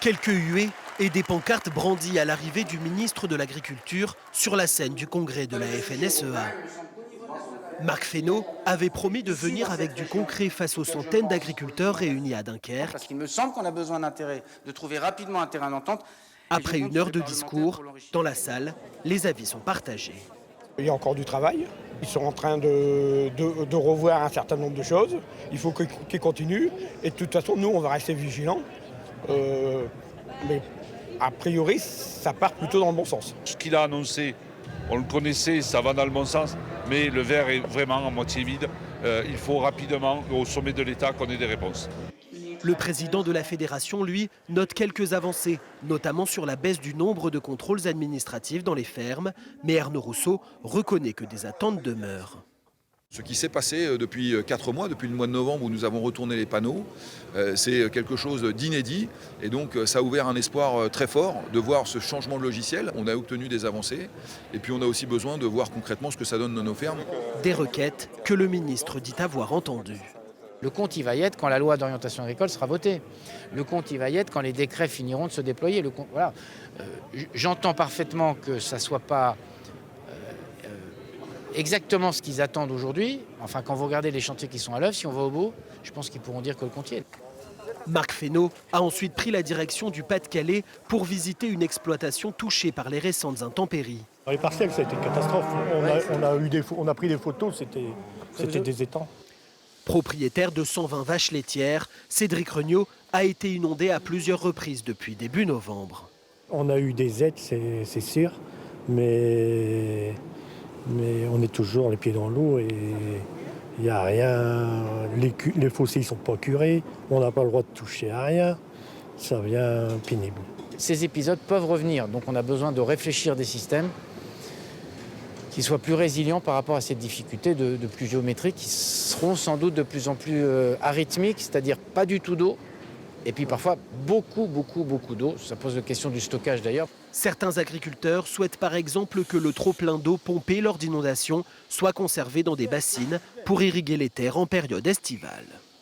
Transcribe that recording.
Quelques huées et des pancartes brandies à l'arrivée du ministre de l'Agriculture sur la scène du congrès de la FNSEA. Marc Fesneau avait promis de venir avec du concret face aux centaines d'agriculteurs réunis à Dunkerque. Parce qu'il me semble qu'on a besoin de trouver rapidement un terrain d'entente. Après une heure de discours, dans la salle, les avis sont partagés. Il y a encore du travail. Ils sont en train de revoir un certain nombre de choses. Il faut qu'ils continuent. Et de toute façon, nous, on va rester vigilants. Mais a priori, ça part plutôt dans le bon sens. Ce qu'il a annoncé, on le connaissait, ça va dans le bon sens, mais le verre est vraiment à moitié vide. Il faut rapidement, au sommet de l'État, qu'on ait des réponses. Le président de la fédération, lui, note quelques avancées, notamment sur la baisse du nombre de contrôles administratifs dans les fermes. Mais Arnaud Rousseau reconnaît que des attentes demeurent. Ce qui s'est passé depuis 4 mois, depuis le mois de novembre où nous avons retourné les panneaux, c'est quelque chose d'inédit. Et donc ça a ouvert un espoir très fort de voir ce changement de logiciel. On a obtenu des avancées et puis on a aussi besoin de voir concrètement ce que ça donne dans nos fermes. Des requêtes que le ministre dit avoir entendues. Le compte, il va y être quand la loi d'orientation agricole sera votée. Le compte, il va y être quand les décrets finiront de se déployer. Voilà. J'entends parfaitement que ça ne soit pas exactement ce qu'ils attendent aujourd'hui. Enfin, quand vous regardez les chantiers qui sont à l'œuvre, si on va au bout, je pense qu'ils pourront dire que le compte y est. Marc Fesneau a ensuite pris la direction du Pas-de-Calais pour visiter une exploitation touchée par les récentes intempéries. Dans les parcelles, ça a été une catastrophe. On a pris des photos, c'était des étangs. Propriétaire de 120 vaches laitières, Cédric Regnault a été inondé à plusieurs reprises depuis début novembre. On a eu des aides, c'est sûr, mais on est toujours les pieds dans l'eau et il n'y a rien. Les fossés ne sont pas curés, on n'a pas le droit de toucher à rien, ça devient pénible. Ces épisodes peuvent revenir, donc on a besoin de réfléchir des systèmes qui soient plus résilients par rapport à ces difficultés de pluviométrie qui seront sans doute de plus en plus arythmiques, c'est-à-dire pas du tout d'eau, et puis parfois beaucoup d'eau. Ça pose la question du stockage d'ailleurs. Certains agriculteurs souhaitent par exemple que le trop-plein d'eau pompé lors d'inondations soit conservé dans des bassines pour irriguer les terres en période estivale.